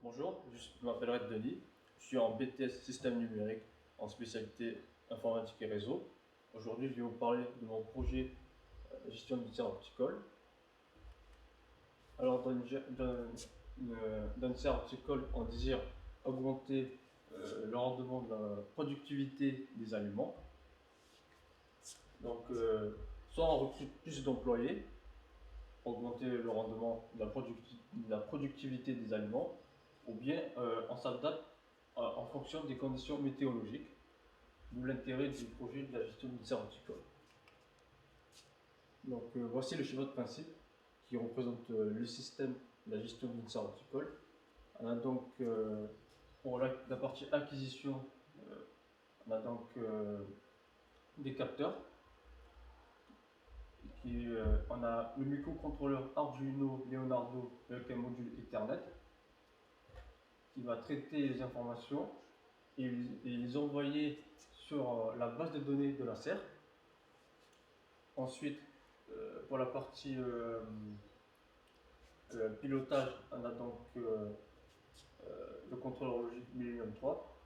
Bonjour, je m'appelle Red Denis, je suis en BTS Système numérique en spécialité informatique et réseau. Aujourd'hui, je vais vous parler de mon projet gestion du serveur horticole. Alors, dans le serveur horticole, on désire augmenter le rendement de la productivité des aliments. Donc, soit on recrute plus d'employés, augmenter le rendement de la productivité des aliments, ou bien on s'adapte en fonction des conditions météorologiques, d'où l'intérêt du projet de la gestion du serre horticole. Donc voici le schéma de principe qui représente le système de la gestion d'une serre horticole. On a donc pour la partie acquisition, on a donc des capteurs. On a le microcontrôleur Arduino Leonardo avec un module Ethernet qui va traiter les informations et les envoyer sur la base de données de la serre. Ensuite, pour la partie pilotage, on a donc le contrôleur logique Millennium 3.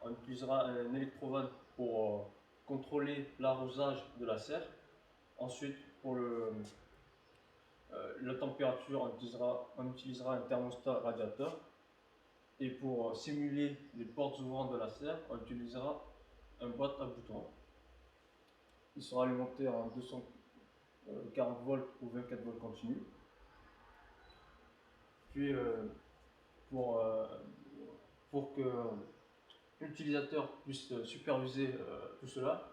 On utilisera un électrovanne pour contrôler l'arrosage de la serre. Ensuite, pour la température, on utilisera un thermostat radiateur. Et pour simuler les portes ouvrantes de la serre, on utilisera un boîte à boutons. Il sera alimenté en 240 volts ou 24 volts continu. Puis pour que l'utilisateur puisse superviser tout cela,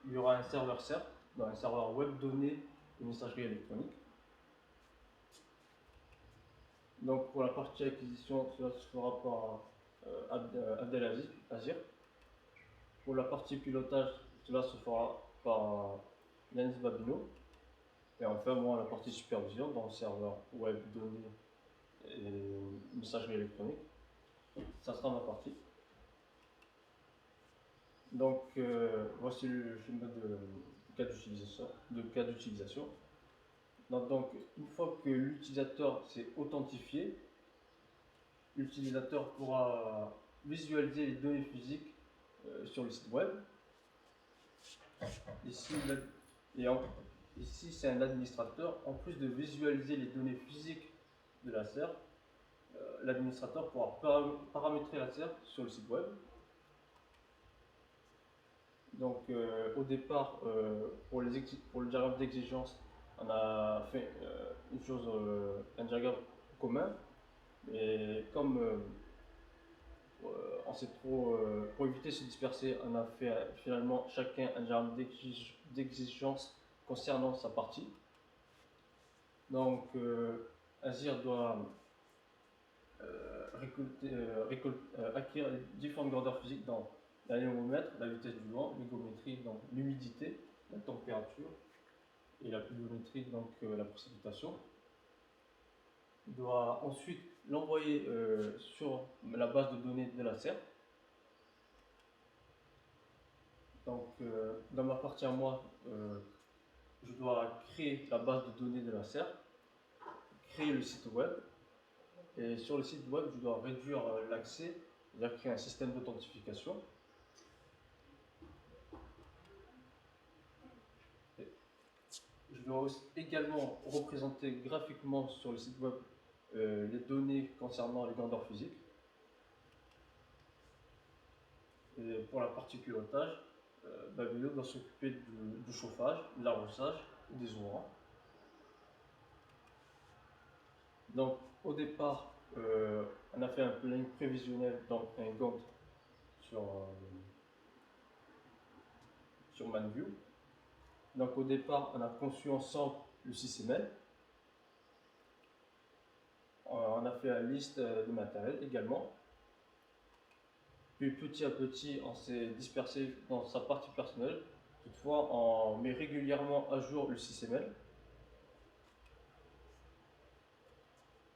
il y aura un serveur CERT, un serveur web données et messagerie électronique. Donc pour la partie acquisition, cela se fera par Abdelazir. Pour la partie pilotage, cela se fera par Yanis Babino. Et enfin, moi, la partie supervision dans le serveur web données et messagerie électronique, ça sera ma partie. Donc voici le schéma de cas d'utilisation. Donc une fois que l'utilisateur s'est authentifié, l'utilisateur pourra visualiser les données physiques sur le site web. Ici c'est un administrateur. En plus de visualiser les données physiques de la serre, l'administrateur pourra paramétrer la serre sur le site web. Donc au départ, pour le diagramme d'exigence, on a fait un diagramme commun. Et comme pour éviter de se disperser, on a fait finalement chacun un diagramme d'exigence concernant sa partie. Donc Azir doit acquérir les différentes grandeurs physiques dans l'anémomètre, la vitesse du vent, l'hygrométrie, donc l'humidité, la température, et la pluviométrie, donc la précipitation. Il doit ensuite l'envoyer sur la base de données de la serre. Donc dans ma partie à moi, je dois créer la base de données de la serre, créer le site web, et sur le site web, je dois réduire l'accès, c'est-à-dire créer un système d'authentification. Je dois également représenter graphiquement sur le site web les données concernant les grandeurs physiques. Et pour la partie pilotage, Babylon doit s'occuper du chauffage, de l'arrosage et des ouvrants. Donc au départ, on a fait un planning prévisionnel, donc un Gantt sur ManView. Donc au départ, on a conçu ensemble le système. On a fait la liste de matériel également. Puis petit à petit, on s'est dispersé dans sa partie personnelle. Toutefois, on met régulièrement à jour le système.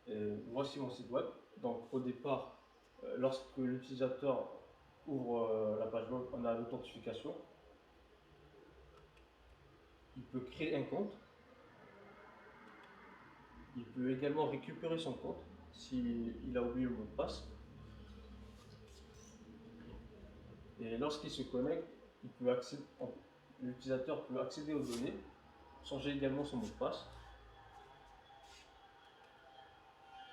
Et voici mon site web. Donc au départ, lorsque l'utilisateur ouvre la page web, on a l'authentification. Il peut créer un compte. Il peut également récupérer son compte. s'il a oublié le mot de passe. Et lorsqu'il se connecte, l'utilisateur peut accéder aux données, changer également son mot de passe.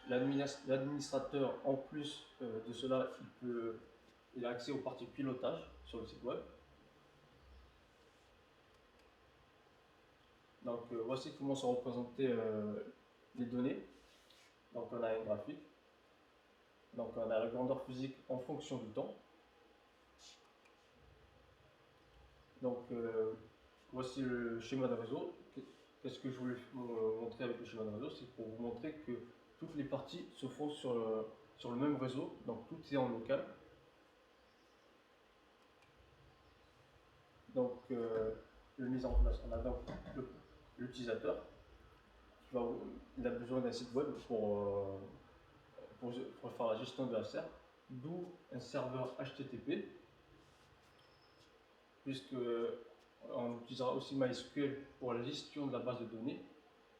L'administrateur, en plus de cela, il a accès aux parties pilotage sur le site web. Donc voici comment sont représentées les données. Donc on a un graphique. Donc on a la grandeur physique en fonction du temps. Donc voici le schéma de réseau. Qu'est-ce que je voulais vous montrer avec le schéma de réseau? C'est pour vous montrer que toutes les parties se font sur le même réseau, donc tout est en local. Donc le mise en place, on a donc l'utilisateur. Il a besoin d'un site web pour faire la gestion de la SERP, d'où un serveur HTTP, puisque on utilisera aussi MySQL pour la gestion de la base de données.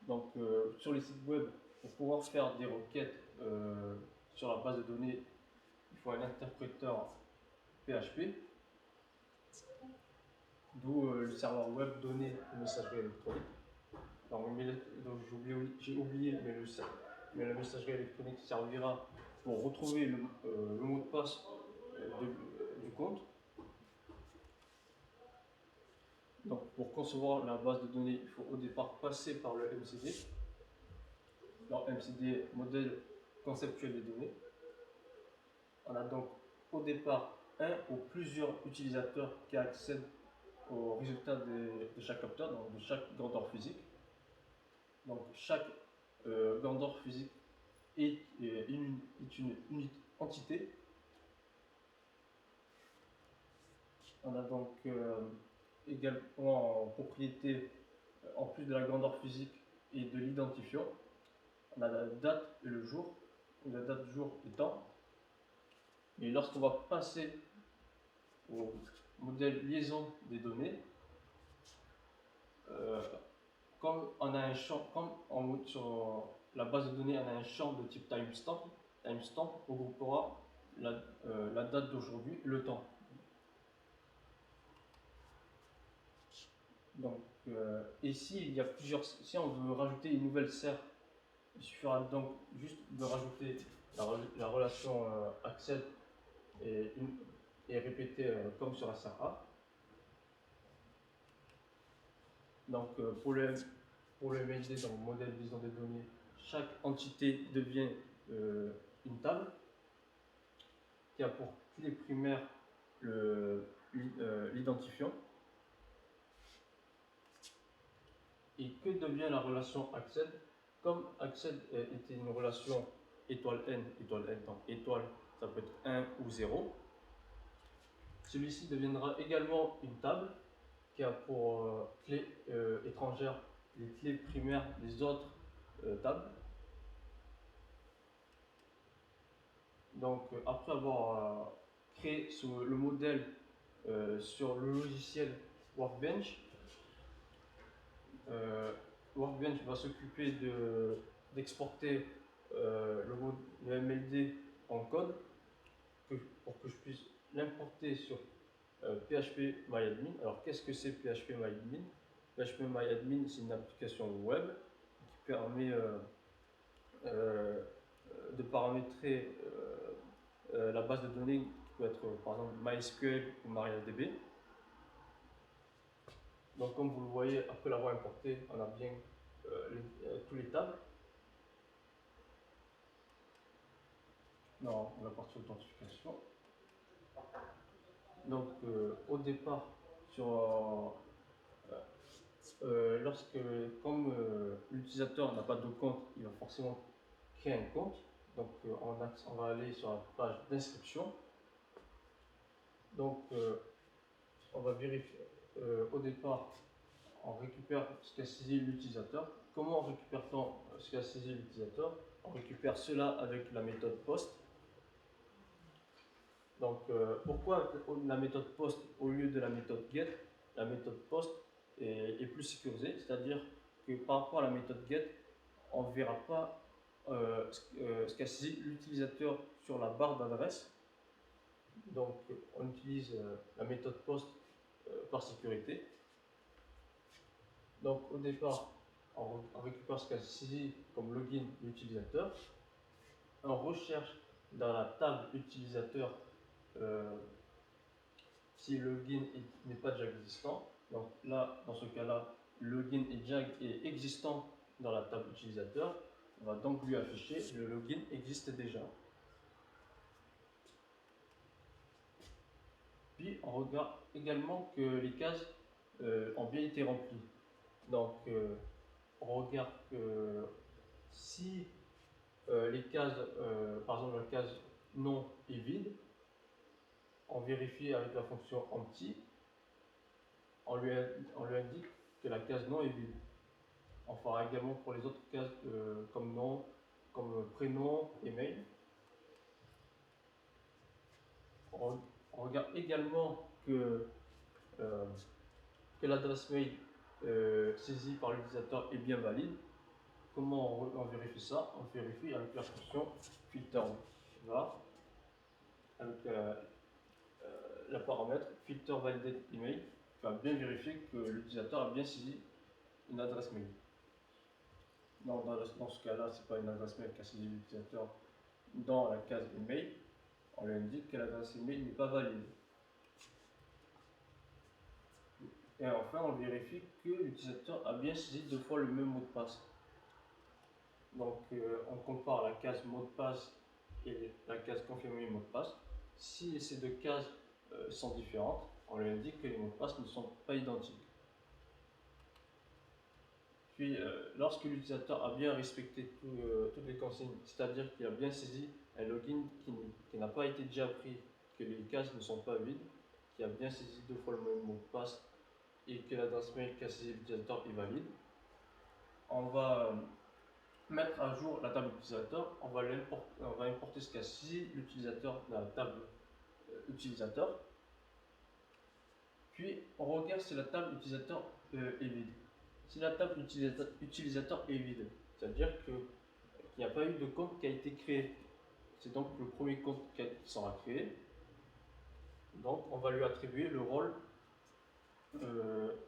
Donc sur les sites web, pour pouvoir faire des requêtes sur la base de données, il faut un interpréteur PHP, d'où le serveur web données et messagerie électronique. Donc j'ai oublié, mais la messagerie électronique servira pour retrouver le mot de passe du compte. Donc pour concevoir la base de données, il faut au départ passer par le MCD. Alors MCD, modèle conceptuel des données. On a donc au départ un ou plusieurs utilisateurs qui accèdent aux résultats de chaque capteur, donc de chaque grandeur physique. Donc chaque grandeur physique est une entité. On a donc également en propriété, en plus de la grandeur physique et de l'identifiant, on a la date et le jour, la date, jour et temps. Et lorsqu'on va passer au modèle liaison des données, comme on a un champ, sur la base de données, on a un champ de type timestamp, regroupera la date d'aujourd'hui, le temps. Donc, si on veut rajouter une nouvelle serre, il suffira donc juste de rajouter la relation accède et répéter comme sur la serre A. Donc, pour le MLD, dans le modèle liaison des données, chaque entité devient une table qui a pour clé primaire l'identifiant. Et que devient la relation accède? Comme accède était une relation étoile n, donc étoile, ça peut être 1 ou 0. Celui-ci deviendra également une table qui a pour clé étrangère les clés primaires des autres tables. Donc après avoir créé le modèle sur le logiciel Workbench, Workbench va s'occuper d'exporter le MLD en code pour que je puisse l'importer sur PHP-MyAdmin. Alors qu'est-ce que c'est PHP-MyAdmin? PHP-MyAdmin, c'est une application web qui permet de paramétrer la base de données qui peut être par exemple MySQL ou MariaDB. Donc comme vous le voyez, après l'avoir importé, on a bien tous les tables. Non, on va partir d'authentification. Donc au départ, comme l'utilisateur n'a pas de compte, il va forcément créer un compte. Donc on va aller sur la page d'inscription. Donc on va vérifier au départ, on récupère ce qu'a saisi l'utilisateur. Comment récupère-t-on ce qu'a saisi l'utilisateur? On récupère cela avec la méthode POST. Donc pourquoi la méthode POST au lieu de la méthode GET? La méthode POST est plus sécurisée, c'est-à-dire que par rapport à la méthode GET, on ne verra pas ce qu'a saisi l'utilisateur sur la barre d'adresse. Donc on utilise la méthode POST par sécurité. Donc au départ, on récupère ce qu'a saisi comme login l'utilisateur. On recherche dans la table utilisateur si le login n'est pas déjà existant. Donc là, dans ce cas-là, le login est existant dans la table utilisateur. On va donc lui afficher le login existe déjà. Puis on regarde également que les cases ont bien été remplies. Donc on regarde que si les cases, par exemple la case non est vide, on vérifie avec la fonction empty, on lui indique que la case non est vide. On fera également pour les autres cases comme nom, comme prénom et mail. On regarde également que l'adresse mail saisie par l'utilisateur est bien valide. Comment on vérifie ça? On vérifie avec la fonction filter var, avec la paramètre filter validate email, qui va bien vérifier que l'utilisateur a bien saisi une adresse mail. Non, dans ce cas-là, ce n'est pas une adresse mail qu'a saisi l'utilisateur dans la case email. On lui indique que l'adresse email n'est pas valide. Et enfin, on vérifie que l'utilisateur a bien saisi 2 fois le même mot de passe. Donc, on compare la case mot de passe et la case confirmer mot de passe. Si ces 2 cases sont différentes, on lui indique que les mots de passe ne sont pas identiques. Puis, lorsque l'utilisateur a bien respecté toutes les consignes, c'est-à-dire qu'il a bien saisi un login qui n'a pas été déjà pris, que les cases ne sont pas vides, qui a bien saisi 2 fois le même mot de passe et que l'adresse mail qu'a saisi l'utilisateur est valide, on va mettre à jour la table utilisateur. On va importer ce qu'a saisi l'utilisateur dans la table utilisateur. Puis, on regarde si la table utilisateur est vide. Si la table utilisateur est vide, c'est-à-dire qu'il n'y a pas eu de compte qui a été créé. C'est donc le premier compte qui sera créé. Donc on va lui attribuer le rôle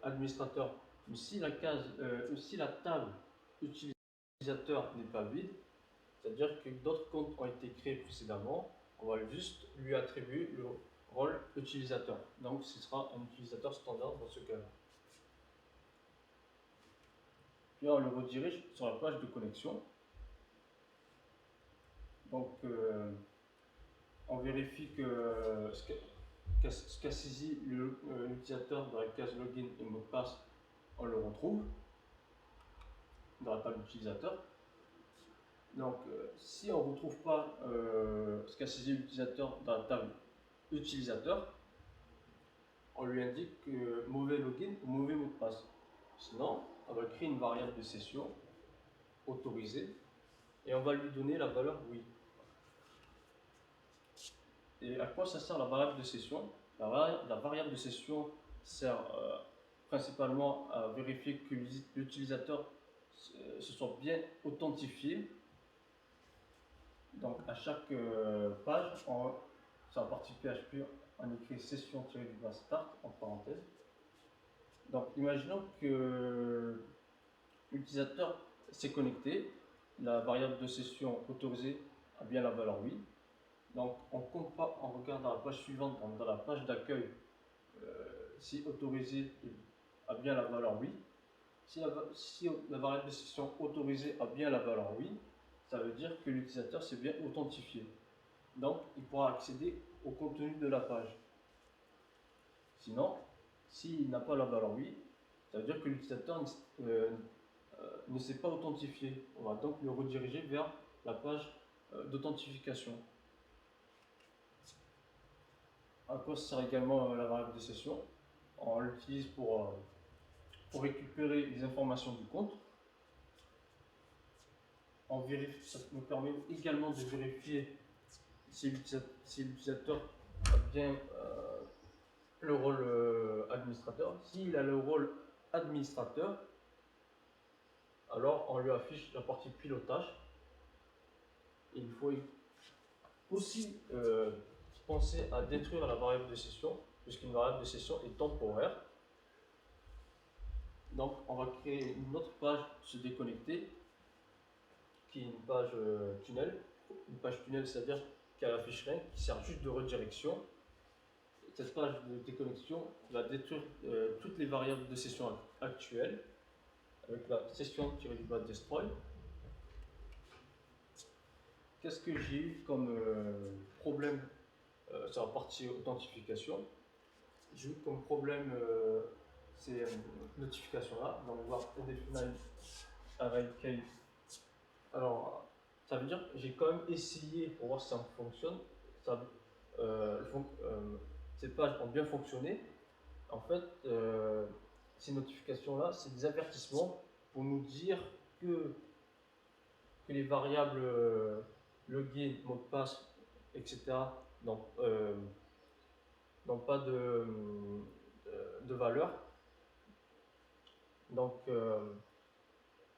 administrateur. Mais si la table utilisateur n'est pas vide, c'est-à-dire que d'autres comptes ont été créés précédemment, on va juste lui attribuer le rôle utilisateur. Donc ce sera un utilisateur standard dans ce cas-là. Puis on le redirige sur la page de connexion. Donc on vérifie que ce qu'a saisi l'utilisateur dans la case login et mot de passe, on le retrouve dans la table utilisateur. Donc si on ne retrouve pas ce qu'a saisi l'utilisateur dans la table utilisateur, on lui indique mauvais login ou mauvais mot de passe. Sinon, on va créer une variable de session autorisée et on va lui donner la valeur oui. Et à quoi ça sert la variable de session? La variable de session sert principalement à vérifier que l'utilisateur se soit bien authentifié. Donc à chaque page, sur la partie PHP, on écrit session-start en parenthèse. Donc imaginons que l'utilisateur s'est connecté, la variable de session autorisée a bien la valeur oui. Donc on regarde dans la page suivante, dans la page d'accueil, si autorisé a bien la valeur oui. Si la variable de session autorisée a bien la valeur oui, ça veut dire que l'utilisateur s'est bien authentifié. Donc il pourra accéder au contenu de la page. Sinon, s'il n'a pas la valeur oui, ça veut dire que l'utilisateur ne s'est pas authentifié. On va donc le rediriger vers la page d'authentification. À quoi sert également la variable de session? On l'utilise pour récupérer les informations du compte. Ça nous permet également de vérifier si l'utilisateur a bien le rôle administrateur. S'il a le rôle administrateur, alors on lui affiche la partie pilotage. il faut aussi penser à détruire la variable de session, puisqu'une variable de session est temporaire. Donc on va créer une autre page se déconnecter, qui est une page tunnel. Une page tunnel, c'est-à-dire qu'elle affiche rien, qui sert juste de redirection. Cette page de déconnexion va détruire toutes les variables de session actuelles, avec la session-destroy. Qu'est-ce que j'ai eu comme problème sur la partie authentification? J'ai eu comme problème ces notifications-là. Donc, on va voir define array key. Alors, ça veut dire que j'ai quand même essayé pour voir si ça fonctionne. Ces pages ont bien fonctionné. En fait, ces notifications-là, c'est des avertissements pour nous dire que les variables login, mot de passe, etc. n'ont pas de valeur. Donc,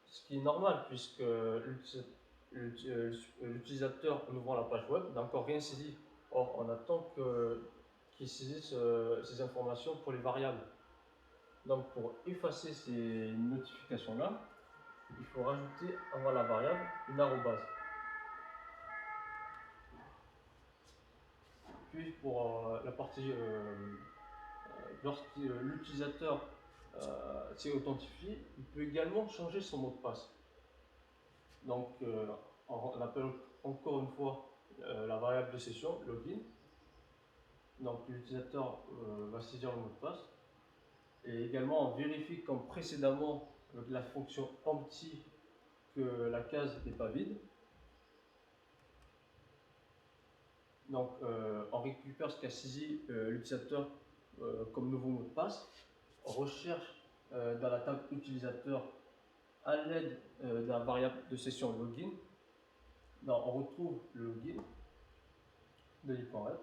ce qui est normal, puisque l'utilisateur, en ouvrant la page web, n'a encore rien saisi. Or, on attend qu'il saisisse ces informations pour les variables. Donc, pour effacer ces notifications-là, il faut rajouter avant la variable une arrobase. Puis, pour la partie, lorsque l'utilisateur s'est authentifié, il peut également changer son mot de passe. Donc, on appelle encore une fois la variable de session, login. Donc, l'utilisateur va saisir le mot de passe. Et également, on vérifie comme précédemment avec la fonction empty que la case n'est pas vide. Donc, on récupère ce qu'a saisi l'utilisateur comme nouveau mot de passe. On recherche dans la table utilisateur à l'aide de la variable de session login. Donc, on retrouve le login de l'IPREP.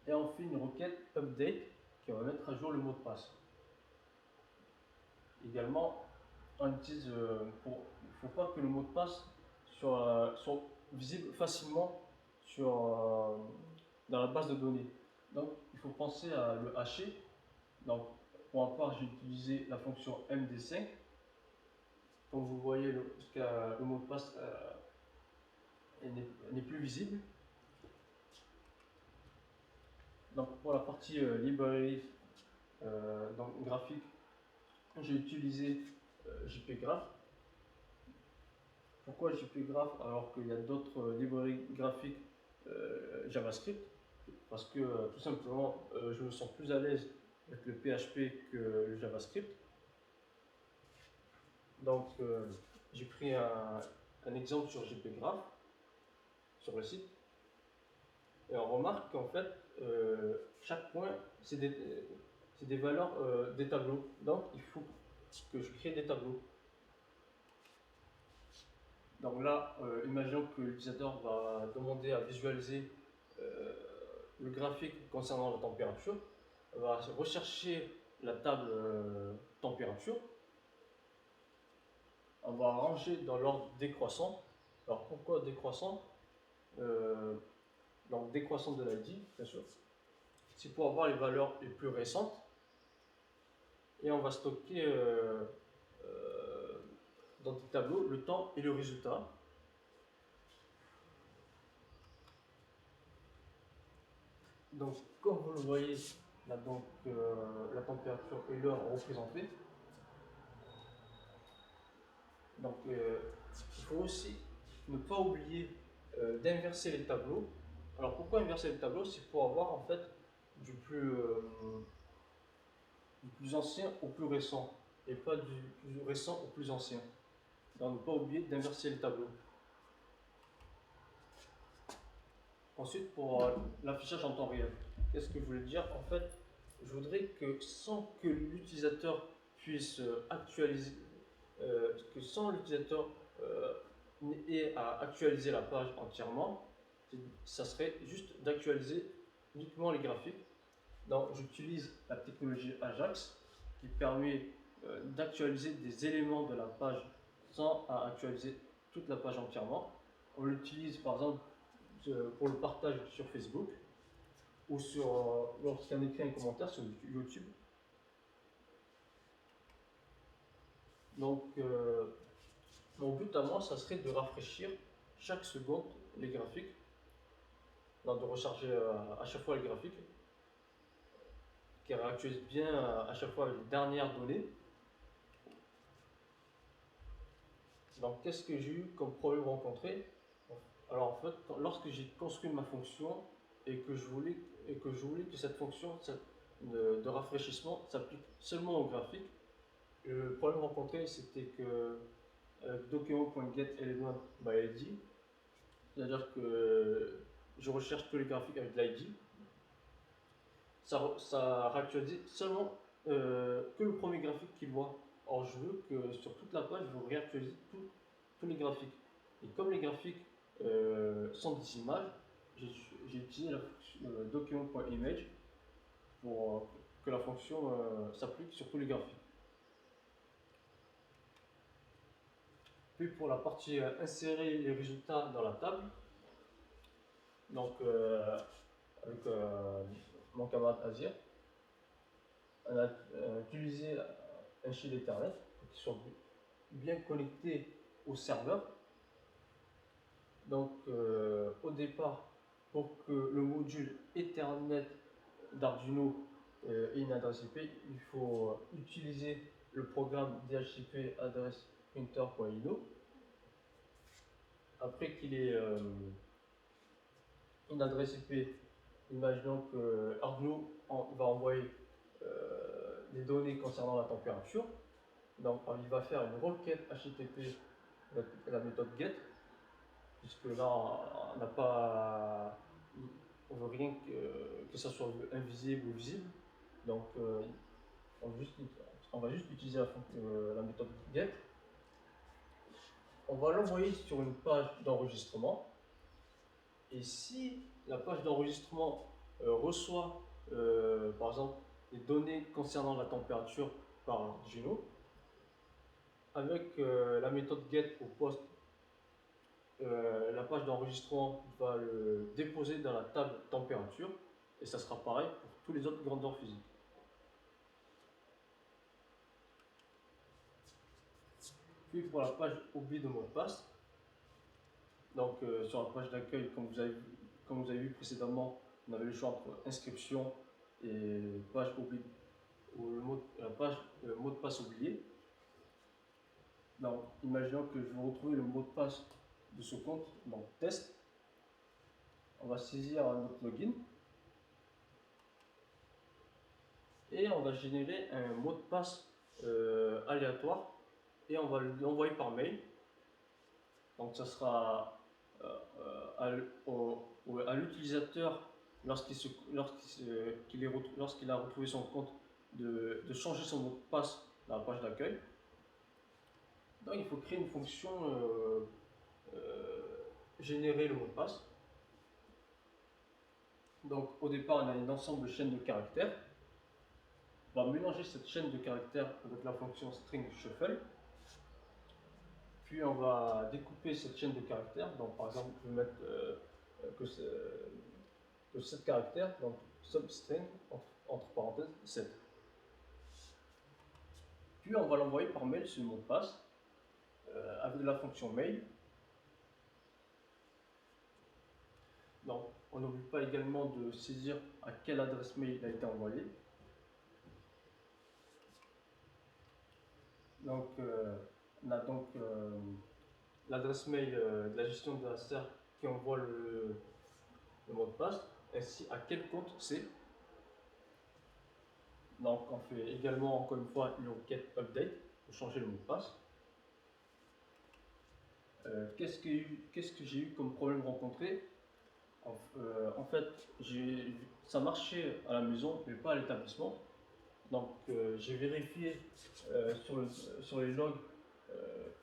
Et on fait une requête update qui va mettre à jour le mot de passe. Également, on utilise il ne faut pas que le mot de passe soit visible facilement dans la base de données. Donc, il faut penser à le hacher. Donc, pour ma part, j'ai utilisé la fonction MD5. Comme vous voyez, le mot de passe n'est plus visible. Donc, pour la partie librairie donc graphique, j'ai utilisé JPGraph. Pourquoi JPGraph alors qu'il y a d'autres librairies graphiques JavaScript? Parce que tout simplement, je me sens plus à l'aise avec le PHP que le JavaScript. Donc, j'ai pris un exemple sur JPGraph, sur le site, et on remarque qu'en fait, chaque point, c'est des valeurs des tableaux. Donc, il faut que je crée des tableaux. Donc là, imaginons que l'utilisateur va demander à visualiser le graphique concernant la température. On va rechercher la table température. On va ranger dans l'ordre décroissant. Alors pourquoi décroissant? Donc décroissant de l'ID, bien sûr. C'est pour avoir les valeurs les plus récentes. Et on va stocker dans des tableaux le temps et le résultat. Donc, comme vous le voyez, là, donc, la température et l'heure représentées. Donc, il faut aussi ne pas oublier d'inverser les tableaux. Alors, pourquoi inverser les tableaux? C'est pour avoir en fait du plus ancien au plus récent et pas du plus récent au plus ancien. Donc, ne pas oublier d'inverser les tableaux. Ensuite, pour l'affichage en temps réel, qu'est-ce que je voulais dire? En fait, je voudrais que sans que l'utilisateur puisse actualiser, que sans l'utilisateur ait à actualiser la page entièrement, ça serait juste d'actualiser uniquement les graphiques. Donc, j'utilise la technologie Ajax qui permet d'actualiser des éléments de la page sans actualiser toute la page entièrement. on l'utilise par exemple pour le partage sur Facebook ou lorsqu'on écrit un commentaire sur YouTube. Donc, mon but à moi, ça serait de rafraîchir chaque seconde les graphiques, de recharger à chaque fois les graphiques, qui réactualisent bien à chaque fois les dernières données. Donc, qu'est-ce que j'ai eu comme problème rencontré? Alors, en fait, lorsque j'ai construit ma fonction et que je voulais que cette fonction de rafraîchissement s'applique seulement au graphique, le problème rencontré, c'était que document.getElementById, c'est-à-dire que je recherche tous les graphiques avec l'ID, ça réactualise seulement que le premier graphique qu'il voit. Or, je veux que sur toute la page, je veux réactualiser tous les graphiques. Et comme les graphiques sont des images, j'ai utilisé la fonction document.image pour que la fonction s'applique sur tous les graphiques. Puis pour la partie insérer les résultats dans la table, donc avec mon camarade Azir, on a utilisé un fil Ethernet pour qu'ils soient bien connectés au serveur. Donc au départ, pour que le module Ethernet d'Arduino ait une adresse IP, il faut utiliser le programme DHCP adresse printer.ino. Après qu'il ait une adresse IP, imaginons que Arduino va envoyer des données concernant la température. Donc il va faire une requête HTTP avec la méthode GET, puisque là on n'a pas, on veut rien que ça soit invisible ou visible. Donc on va juste utiliser la méthode GET. On va l'envoyer sur une page d'enregistrement. Et si la page d'enregistrement reçoit par exemple des données concernant la température par Arduino, avec la méthode get au poste, la page d'enregistrement va le déposer dans la table température et ça sera pareil pour tous les autres grandeurs physiques. Puis pour la page oubli de mot de passe, donc sur la page d'accueil, comme vous avez vu précédemment, on avait le choix entre inscription et page oubli, ou la page mot de passe oublié. Donc, imaginons que je veux retrouver le mot de passe de ce compte, donc test. On va saisir notre login et on va générer un mot de passe aléatoire et on va l'envoyer par mail. Donc, ça sera à l'utilisateur lorsqu'il a retrouvé son compte de changer son mot de passe dans la page d'accueil. Donc il faut créer une fonction générer le mot de passe. Donc au départ on a un ensemble de chaînes de caractères. On va mélanger cette chaîne de caractères avec la fonction string shuffle. Puis on va découper cette chaîne de caractères. Donc par exemple je vais mettre que 7 caractères, donc substring entre parenthèses 7. Puis on va l'envoyer par mail ce mot de passe avec la fonction mail. Donc, on n'oublie pas également de saisir à quelle adresse mail il a été envoyé. Donc, on a donc l'adresse mail de la gestion de la SER qui envoie le mot de passe, ainsi à quel compte c'est. Donc, on fait également, encore une fois, une requête update pour changer le mot de passe. Qu'est-ce que j'ai eu comme problème rencontré? En fait, ça marchait à la maison, mais pas à l'établissement. Donc, j'ai vérifié sur les logs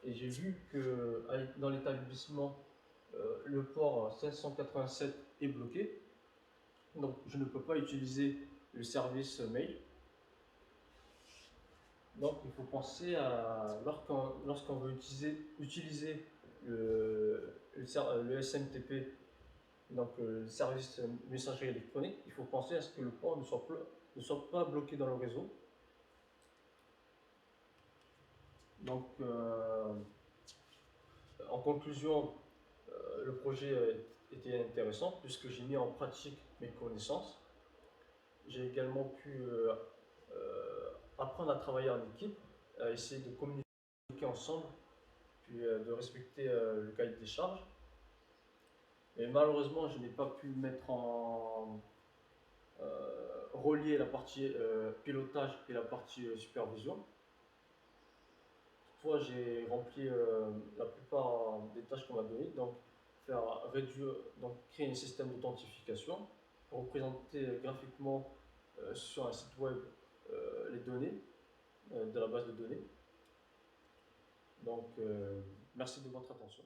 et j'ai vu que dans l'établissement, le port 587 est bloqué. Donc, je ne peux pas utiliser le service mail. Donc, il faut penser à lorsqu'on veut utiliser le SMTP, donc le service messagerie électronique, il faut penser à ce que le port ne soit pas bloqué dans le réseau. Donc, en conclusion, le projet était intéressant puisque j'ai mis en pratique mes connaissances. J'ai également pu apprendre à travailler en équipe, à essayer de communiquer ensemble, puis de respecter le cahier des charges. Et malheureusement, je n'ai pas pu mettre en relier la partie pilotage et la partie supervision. Toutefois, j'ai rempli la plupart des tâches qu'on m'a données, donc créer un système d'authentification, représenter graphiquement sur un site web les données de la base de données. Donc, merci de votre attention.